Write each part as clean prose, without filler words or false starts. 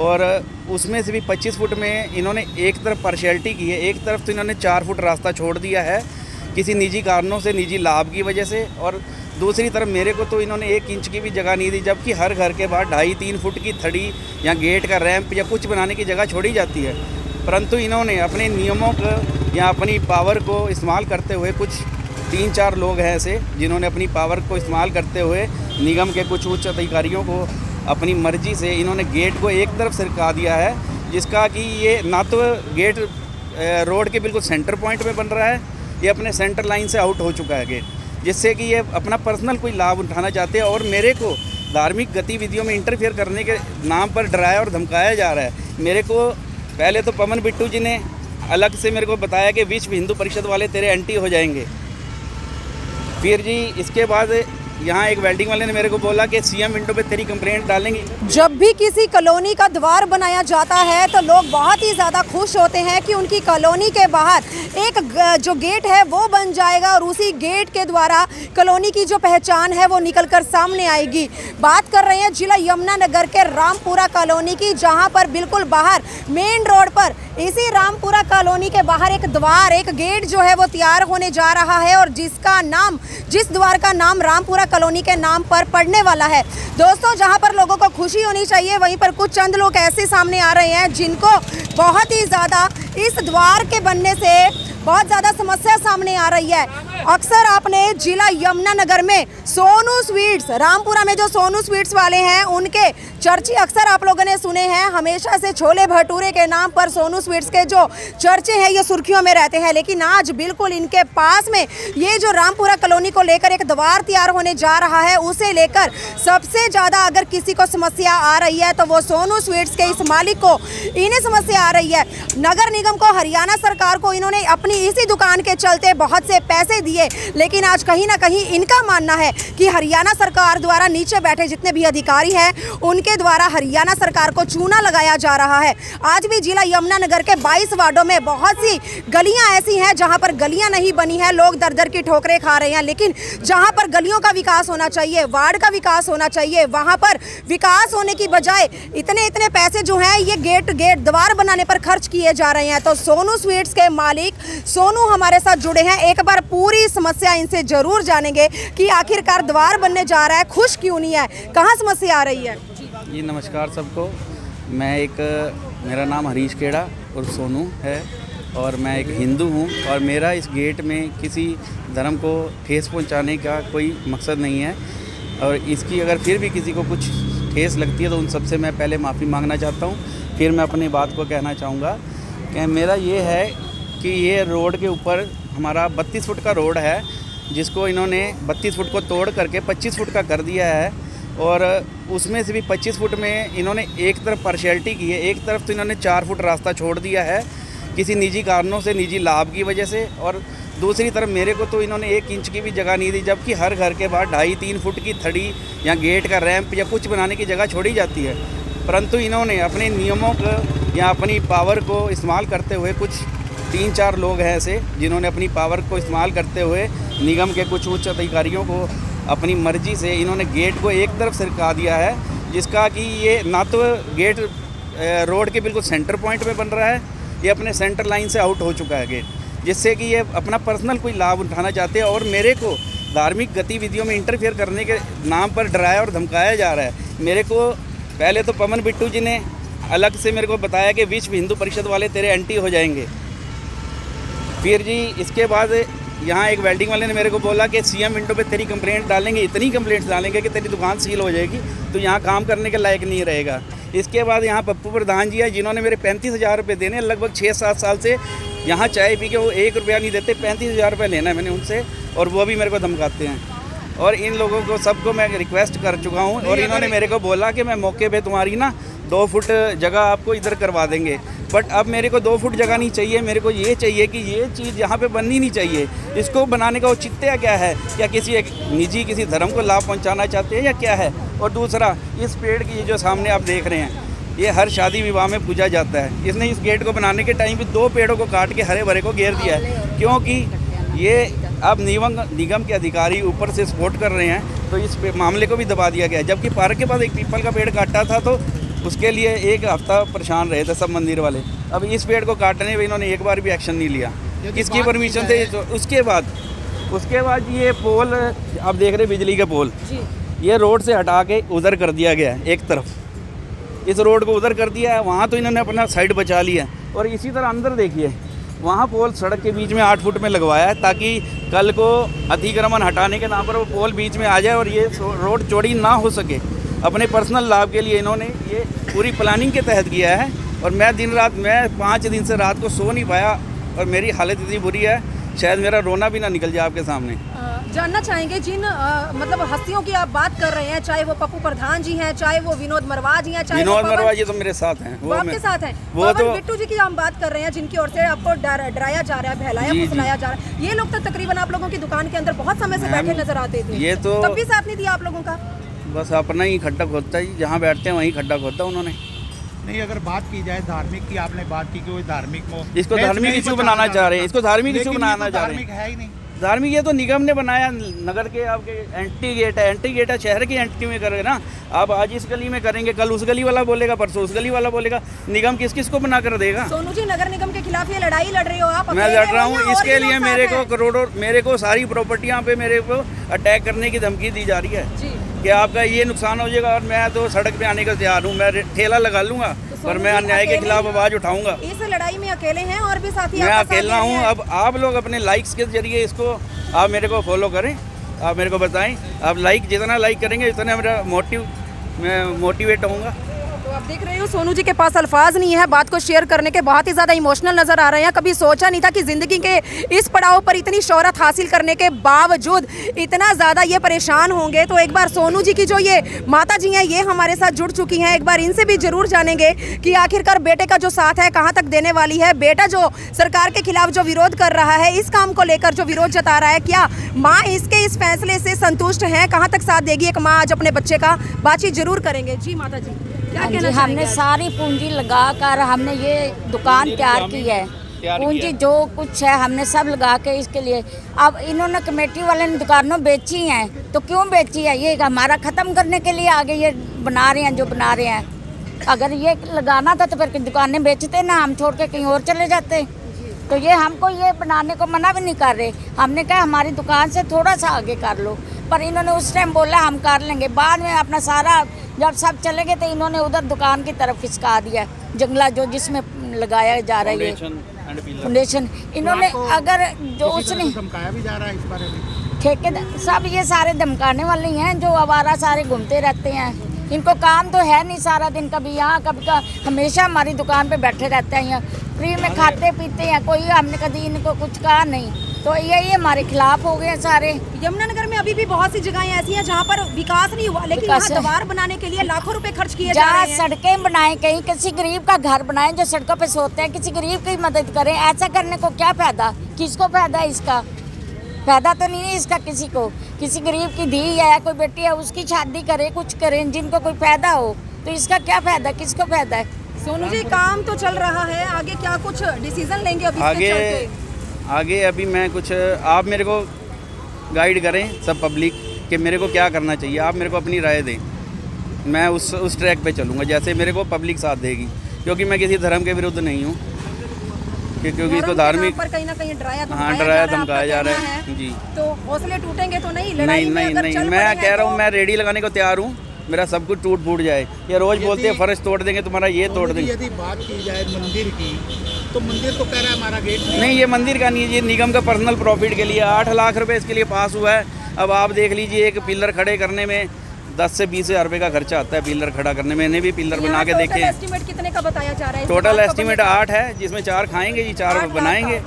और उसमें से भी 25 फुट में इन्होंने एक तरफ पार्शियलिटी की है, एक तरफ तो इन्होंने 4 फुट रास्ता छोड़ दिया है किसी निजी कारणों से, निजी लाभ की वजह से, और दूसरी तरफ मेरे को तो इन्होंने 1 इंच की भी जगह नहीं दी, जबकि हर घर के बाहर 2.5-3 फुट की थड़ी या गेट का रैंप या कुछ बनाने की जगह छोड़ी जाती है। परंतु इन्होंने अपने नियमों को या अपनी पावर को इस्तेमाल करते हुए, कुछ 3-4 लोग हैं ऐसे जिन्होंने अपनी पावर को इस्तेमाल करते हुए निगम के कुछ उच्च अधिकारियों को अपनी मर्जी से इन्होंने गेट को एक तरफ सरका दिया है, जिसका कि ये ना तो गेट रोड के बिल्कुल सेंटर पॉइंट में बन रहा है, ये अपने सेंटर लाइन से आउट हो चुका है गेट, जिससे कि ये अपना पर्सनल कोई लाभ उठाना चाहते हैं और मेरे को धार्मिक गतिविधियों में इंटरफेयर करने के नाम पर डराया और धमकाया जा रहा है। मेरे को पहले तो पवन बिट्टू जी ने अलग से मेरे को बताया कि विश्व हिंदू परिषद वाले तेरे एंटी हो जाएंगे। फिर जी इसके बाद यहाँ एक वेल्डिंग वाले ने मेरे को बोला कि सीएम विंडो पे तेरी कंप्लेंट डालेंगे। जब भी किसी कॉलोनी का द्वार बनाया जाता है तो लोग बहुत ही ज़्यादा खुश होते हैं कि उनकी कॉलोनी के बाहर एक जो गेट है वो बन जाएगा और उसी गेट के द्वारा कॉलोनी की जो पहचान है वो निकलकर सामने आएगी। बात कर रहे हैं जिला यमुनानगर के रामपुरा कॉलोनी की, जहां पर बिल्कुल बाहर मेन रोड पर इसी रामपुरा कॉलोनी के बाहर एक द्वार, एक गेट जो है वो तैयार होने जा रहा है और जिस द्वार का नाम रामपुरा कॉलोनी के नाम पर पड़ने वाला है। दोस्तों, जहां पर लोगों को खुशी होनी चाहिए वहीं पर कुछ चंद लोग ऐसे सामने आ रहे हैं जिनको बहुत ही ज़्यादा इस द्वार के बनने से बहुत ज़्यादा समस्या सामने आ रही है। अक्सर आपने जिला यमुनानगर में सोनू स्वीट्स, रामपुरा में जो सोनू स्वीट्स वाले हैं उनके चर्चे अक्सर आप लोगों ने सुने हैं। हमेशा से छोले भटूरे के नाम पर सोनू स्वीट्स के जो चर्चे हैं ये सुर्खियों में रहते हैं, लेकिन आज बिल्कुल इनके पास में ये जो रामपुरा कॉलोनी को लेकर एक द्वार तैयार होने जा रहा है, उसे लेकर सबसे ज़्यादा अगर किसी को समस्या आ रही है तो वो सोनू स्वीट्स के इस मालिक को, इन्हें समस्या आ रही है। नगर निगम को, हरियाणा सरकार को इन्होंने अपनी इसी दुकान के चलते बहुत से पैसे दिए, लेकिन आज कहीं ना कहीं इनका मानना है कि हरियाणा सरकार द्वारा नीचे बैठे जितने भी अधिकारी हैं उनके द्वारा हरियाणा सरकार को चूना लगाया जा रहा है। आज भी जिला यमुनानगर के 22 वार्डों में बहुत सी गलियां ऐसी हैं जहां पर गलियां नहीं बनी है, लोग दर दर की ठोकरें खा रहे हैं, लेकिन जहां पर गलियों का विकास होना चाहिए, वार्ड का विकास होना चाहिए, वहां पर विकास होने की बजाय इतने पैसे जो हैं ये गेट द्वार बनाने पर खर्च किए जा रहे हैं। तो सोनू स्वीट्स के मालिक सोनू हमारे साथ जुड़े हैं, एक बार पूरी समस्या इनसे जरूर जानेंगे कि आखिरकार द्वार बनने जा रहा है, खुश क्यों नहीं है, कहाँ समस्या आ रही है। जी नमस्कार सबको, मेरा नाम हरीश खेड़ा और सोनू है और मैं एक हिंदू हूँ और मेरा इस गेट में किसी धर्म को ठेस पहुँचाने का कोई मकसद नहीं है और इसकी अगर फिर भी किसी को कुछ ठेस लगती है तो उन सबसे मैं पहले माफ़ी मांगना चाहता हूँ। फिर मैं अपनी बात को कहना चाहूँगा कि मेरा ये है कि ये रोड के ऊपर हमारा 32 फुट का रोड है, जिसको इन्होंने 32 फुट को तोड़ करके 25 फुट का कर दिया है और उसमें से भी 25 फुट में इन्होंने एक तरफ पार्शियलिटी की है, एक तरफ तो इन्होंने 4 फुट रास्ता छोड़ दिया है किसी निजी कारणों से, निजी लाभ की वजह से, और दूसरी तरफ मेरे को तो इन्होंने 1 इंच की भी जगह नहीं दी, जबकि हर घर के बाहर 2.5-3 फुट की थड़ी या गेट का रैंप या कुछ बनाने की जगह छोड़ी जाती है। परंतु इन्होंने अपने नियमों को या अपनी पावर को इस्तेमाल करते हुए, कुछ 3-4 लोग हैं ऐसे जिन्होंने अपनी पावर को इस्तेमाल करते हुए निगम के कुछ उच्च अधिकारियों को अपनी मर्जी से इन्होंने गेट को एक तरफ सरका दिया है, जिसका कि ये ना तो गेट रोड के बिल्कुल सेंटर पॉइंट में बन रहा है, ये अपने सेंटर लाइन से आउट हो चुका है गेट, जिससे कि ये अपना पर्सनल कोई लाभ उठाना चाहते हैं और मेरे को धार्मिक गतिविधियों में इंटरफेयर करने के नाम पर डराया और धमकाया जा रहा है। मेरे को पहले तो पवन बिट्टू जी ने अलग से मेरे को बताया कि विश्व हिंदू परिषद वाले तेरे एंटी हो जाएंगे। फिर जी इसके बाद यहाँ एक वेल्डिंग वाले ने मेरे को बोला कि सीएम विंडो पे तेरी कंप्लेंट डालेंगे, इतनी कंप्लेंट्स डालेंगे कि तेरी दुकान सील हो जाएगी, तो यहाँ काम करने के लायक नहीं रहेगा। इसके बाद यहाँ पप्पू प्रधान जी है जिन्होंने मेरे 35,000 रुपये देने, लगभग 6-7 साल से यहाँ चाय पी के वो 1 रुपया नहीं देते, 35,000 रुपये लेना है मैंने उनसे और वो भी मेरे को धमकाते हैं। और इन लोगों को सबको मैं रिक्वेस्ट कर चुका हूँ और इन्होंने मेरे को बोला कि मैं मौके पे तुम्हारी ना 2 फुट जगह आपको इधर करवा देंगे, बट अब मेरे को 2 फुट जगह नहीं चाहिए, मेरे को ये चाहिए कि ये चीज़ यहाँ पे बननी नहीं चाहिए। इसको बनाने का औचित्य क्या है, क्या किसी एक निजी किसी धर्म को लाभ पहुँचाना चाहते हैं या क्या है। और दूसरा, इस पेड़ की जो सामने आप देख रहे हैं ये हर शादी विवाह में पूजा जाता है। इसने इस गेट को बनाने के टाइम पे 2 पेड़ों को काट के हरे भरे को घेर दिया है, क्योंकि ये अब निगम के अधिकारी ऊपर से सपोर्ट कर रहे हैं तो इस मामले को भी दबा दिया गया। जबकि पार्क के पास एक पीपल का पेड़ काटा था तो उसके लिए एक हफ्ता परेशान रहे थे सब मंदिर वाले। अब इस पेड़ को काटने में इन्होंने एक बार भी एक्शन नहीं लिया। किसकी परमिशन थे? तो उसके बाद ये पोल आप देख रहे बिजली के पोल, ये रोड से हटा के उधर कर दिया गया है। एक तरफ इस रोड को उधर कर दिया है, वहाँ तो इन्होंने अपना साइड बचा लिया है। और इसी तरह अंदर देखिए, वहाँ पोल सड़क के बीच में 8 फुट में लगवाया है ताकि कल को अतिक्रमण हटाने के नाम पर वो पोल बीच में आ जाए और ये रोड चौड़ी ना हो सके। अपने पर्सनल लाभ के लिए इन्होंने ये पूरी प्लानिंग के तहत किया है। और मैं 5 दिन से रात को सो नहीं पाया और मेरी हालत इतनी बुरी है, शायद मेरा रोना भी ना निकल जाए आपके सामने। जानना चाहेंगे जिन मतलब हस्तियों की आप बात कर रहे हैं, चाहे वो पप्पू प्रधान जी हैं, चाहे वो विनोद मरवा जी हैं, चाहे विनोद मरवा जी तो मेरे साथ हैं, वो आपके साथ हैं। वो तो बिट्टू जी की हम बात कर रहे हैं, जिनकी ओर से आपको डराया जा रहा है, बहलाया फुसलाया जा रहा है। ये लोग तो तकरीबन आप लोगों की दुकान के अंदर बहुत समय से बैठे नजर आते थे, ये तो तब भी साथ नहीं दिया आप लोगों का। बस अपना ही खड्डा खोदता है, जहाँ बैठते हैं वहीं खड्डा खोदता उन्होंने। नहीं, अगर बात की जाए धार्मिक की, आपने बात की कि वो धार्मिक इसको धार्मिक इशू बनाना चाह रहे हैं, इसको धार्मिक इशू बनाना चाह रहे हैं। धार्मिक है ही नहीं। धार्मिक ये तो निगम ने बनाया, नगर के आपके एंटी गेट है, शहर की एंट्री में करेंगे ना। आप आज इस गली में करेंगे, कल उस गली वाला बोलेगा, परसों उस गली वाला बोलेगा। निगम किस किस को बना कर देगा? सोनू जी, नगर निगम के खिलाफ ये लड़ाई लड़ रहे हो आप? मैं लड़ रहा हूँ, इसके लिए मेरे को सारी प्रॉपर्टियाँ पे मेरे को अटैक करने की धमकी दी जा रही है कि आपका ये नुकसान हो जाएगा। और मैं तो सड़क पे आने का तैयार हूँ, मैं ठेला लगा लूँगा, पर मैं अन्याय के खिलाफ आवाज़ उठाऊंगा। इस लड़ाई में अकेले हैं और भी साथी? मैं अकेला हूँ। अब आप लोग अपने लाइक्स के जरिए इसको आप मेरे को फॉलो करें, आप मेरे को बताएं। आप जितना लाइक करेंगे उतना मेरा मैं मोटिवेट होऊंगा। तो आप देख रहे हो, सोनू जी के पास अल्फाज नहीं है बात को शेयर करने के, बहुत ही ज़्यादा इमोशनल नज़र आ रहे हैं। कभी सोचा नहीं था कि ज़िंदगी के इस पड़ाव पर इतनी शोहरत हासिल करने के बावजूद इतना ज़्यादा ये परेशान होंगे। तो एक बार सोनू जी की जो ये माता जी हैं, ये हमारे साथ जुड़ चुकी हैं, एक बार इनसे भी ज़रूर जानेंगे कि आखिरकार बेटे का जो साथ है कहाँ तक देने वाली है। बेटा जो सरकार के खिलाफ जो विरोध कर रहा है, इस काम को लेकर जो विरोध जता रहा है, क्या माँ इसके इस फैसले से संतुष्ट हैं? कहाँ तक साथ देगी एक माँ आज अपने बच्चे का? बातचीत जरूर करेंगे। जी माता जी, क्या कहना चाहेंगे? हमने सारी पूंजी लगाकर हमने ये दुकान तैयार की है। पूंजी जो कुछ है हमने सब लगा के इसके लिए। अब इन्होंने कमेटी वाले ने दुकानों बेची हैं, तो क्यों बेची है? ये हमारा ख़त्म करने के लिए आगे ये बना रहे हैं जो बना रहे हैं। अगर ये लगाना था तो फिर दुकानें बेचते ना, हम छोड़ के कहीं और चले जाते। तो ये हमको ये बनाने को मना भी नहीं कर रहे। हमने कहा हमारी दुकान से थोड़ा सा आगे कर लो, पर इन्होंने उस टाइम बोला हम कर लेंगे। बाद में अपना सारा जब सब चले गए तो इन्होंने उधर दुकान की तरफ खिसका दिया, जंगला जो जिसमें लगाया जा रहा है ये फाउंडेशन। इन्होंने अगर जो उसने धमकाया भी जा रहा है इस बारे में, ठेकेदार सब ये सारे धमकाने वाले हैं जो आवारा सारे घूमते रहते हैं। इनको काम तो है नहीं, सारा दिन कभी यहाँ कभी हमेशा हमारी दुकान पे बैठे रहते हैं, यहाँ फ्री में खाते पीते हैं। कोई हमने कभी इनको कुछ कहा नहीं, तो यही हमारे खिलाफ हो गए सारे। यमुनानगर में अभी भी बहुत सी जगहें ऐसी हैं जहाँ पर विकास नहीं हुआ, लेकिन यहाँ द्वार बनाने के लिए लाखों रुपए खर्च किए जा रहे हैं। सड़कें बनाएं, कहीं किसी गरीब का घर बनाएं जो सड़कों पे सोते हैं, किसी गरीब की मदद करें। ऐसा करने को क्या फायदा? किसको फायदा है इसका? फायदा तो नहीं है इसका किसी को। किसी गरीब की धी है, कोई बेटी है, उसकी शादी करे, कुछ करें जिनको कोई फायदा हो, तो इसका क्या फायदा? किसको फायदा है? सोनू जी, काम तो चल रहा है, आगे क्या कुछ डिसीजन लेंगे अभी? आगे अभी मैं कुछ, आप मेरे को गाइड करें सब पब्लिक कि मेरे को क्या करना चाहिए। आप मेरे को अपनी राय दें, मैं उस ट्रैक पे चलूँगा जैसे मेरे को पब्लिक साथ देगी, क्योंकि मैं किसी धर्म के विरुद्ध नहीं हूँ, क्योंकि इसको धार्मिक पर कहीं ना कहीं डराया धमकाया जा रहा है जी। तो हौसले टूटेंगे तो नहीं? नहीं, मैं कह रहा हूँ, मैं रेडी लगाने को तैयार हूँ, मेरा सब कुछ टूट फूट जाए। ये रोज बोलते हैं फर्श तोड़ देंगे तुम्हारा, ये तोड़ देंगे। यदि बात की जाए मंदिर की, तो मंदिर तो कह रहा है हमारा गेट नहीं, ये मंदिर का नहीं है, ये निगम का पर्सनल प्रॉफिट के लिए 8 लाख रुपए इसके लिए पास हुआ है। अब आप देख लीजिए, एक पिलर खड़े करने में 10 से 20 हज़ार रुपये का खर्चा आता है पिलर खड़ा करने में। मैंने भी पिलर बना के देखे हैं। एस्टीमेट कितने का बताया जा रहा है? टोटल एस्टीमेट 8 है, जिसमें 4 खाएंगे जी, 4 बनाएंगे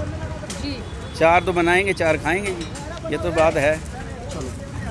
जी, 4 तो बनाएंगे, 4 खाएंगे जी, ये तो बात है।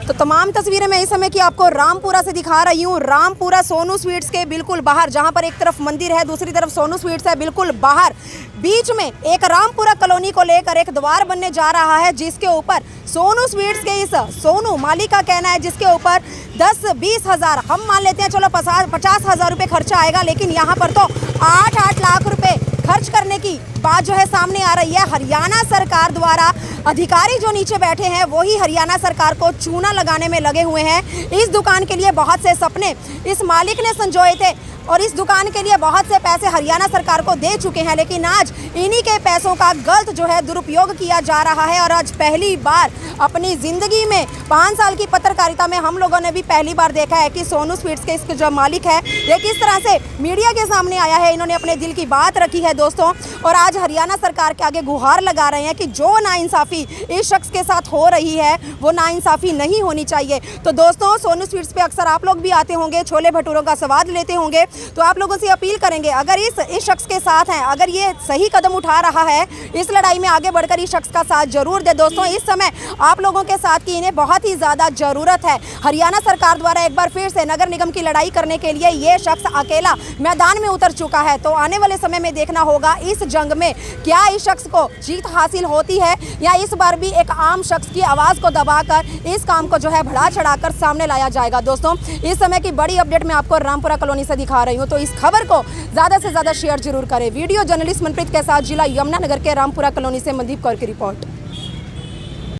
तो तमाम तस्वीरें मैं इस समय की आपको रामपुरा से दिखा रही हूँ। रामपुरा सोनू स्वीट्स के बिल्कुल बाहर, जहाँ पर एक तरफ मंदिर है, दूसरी तरफ सोनू स्वीट्स है, बिल्कुल बाहर बीच में एक रामपुरा कॉलोनी को लेकर एक द्वार बनने जा रहा है, जिसके ऊपर सोनू स्वीट्स के इस सोनू मालिक का कहना है, जिसके ऊपर 10-20 हज़ार, हम मान लेते हैं चलो 50 हज़ार रुपये खर्चा आएगा, लेकिन यहाँ पर तो 8 लाख रुपए खर्च करने की बात जो है सामने आ रही है। हरियाणा सरकार द्वारा अधिकारी जो नीचे बैठे हैं वही हरियाणा सरकार को चूना लगाने में लगे हुए हैं। इस दुकान के लिए बहुत से सपने इस मालिक ने संजोए थे। और इस दुकान के लिए बहुत से पैसे हरियाणा सरकार को दे चुके हैं, लेकिन आज इन्हीं के पैसों का गलत जो है दुरुपयोग किया जा रहा है। और आज पहली बार अपनी ज़िंदगी में 5 साल की पत्रकारिता में हम लोगों ने भी पहली बार देखा है कि सोनू स्वीट्स के इसके जो मालिक है ये किस तरह से मीडिया के सामने आया है। इन्होंने अपने दिल की बात रखी है दोस्तों, और आज हरियाणा सरकार के आगे गुहार लगा रहे हैं कि जो नाइंसाफ़ी इस शख्स के साथ हो रही है वो नाइंसाफ़ी नहीं होनी चाहिए। तो दोस्तों, सोनू स्वीट्स पे अक्सर आप लोग भी आते होंगे, छोले भटूरों का स्वाद लेते होंगे, तो आप लोगों से अपील करेंगे अगर इस शख्स के साथ हैं, अगर ये सही कदम उठा रहा है इस लड़ाई में आगे बढ़कर इस शख्स का साथ जरूर दे। दोस्तों, इस समय आप लोगों के साथ की इन्हें बहुत ही ज़्यादा ज़रूरत है। हरियाणा सरकार द्वारा एक बार फिर से नगर निगम की लड़ाई करने के लिए ये शख्स अकेला मैदान में उतर चुका है। तो आने वाले समय में देखना होगा इस जंग में क्या इस शख्स को जीत हासिल होती है या इस बार भी एक आम शख्स की आवाज़ को दबाकर इस काम को जो है बढ़ा चढ़ाकर सामने लाया जाएगा। दोस्तों, इस समय की बड़ी अपडेट मैं आपको रामपुरा कॉलोनी से दिखा रही हूँ, तो इस खबर को ज़्यादा से ज़्यादा शेयर जरूर करें। वीडियो जर्नलिस्ट मनप्रीत के साथ जिला यमुनानगर के रामपुरा कॉलोनी से मनदीप कौर की रिपोर्ट।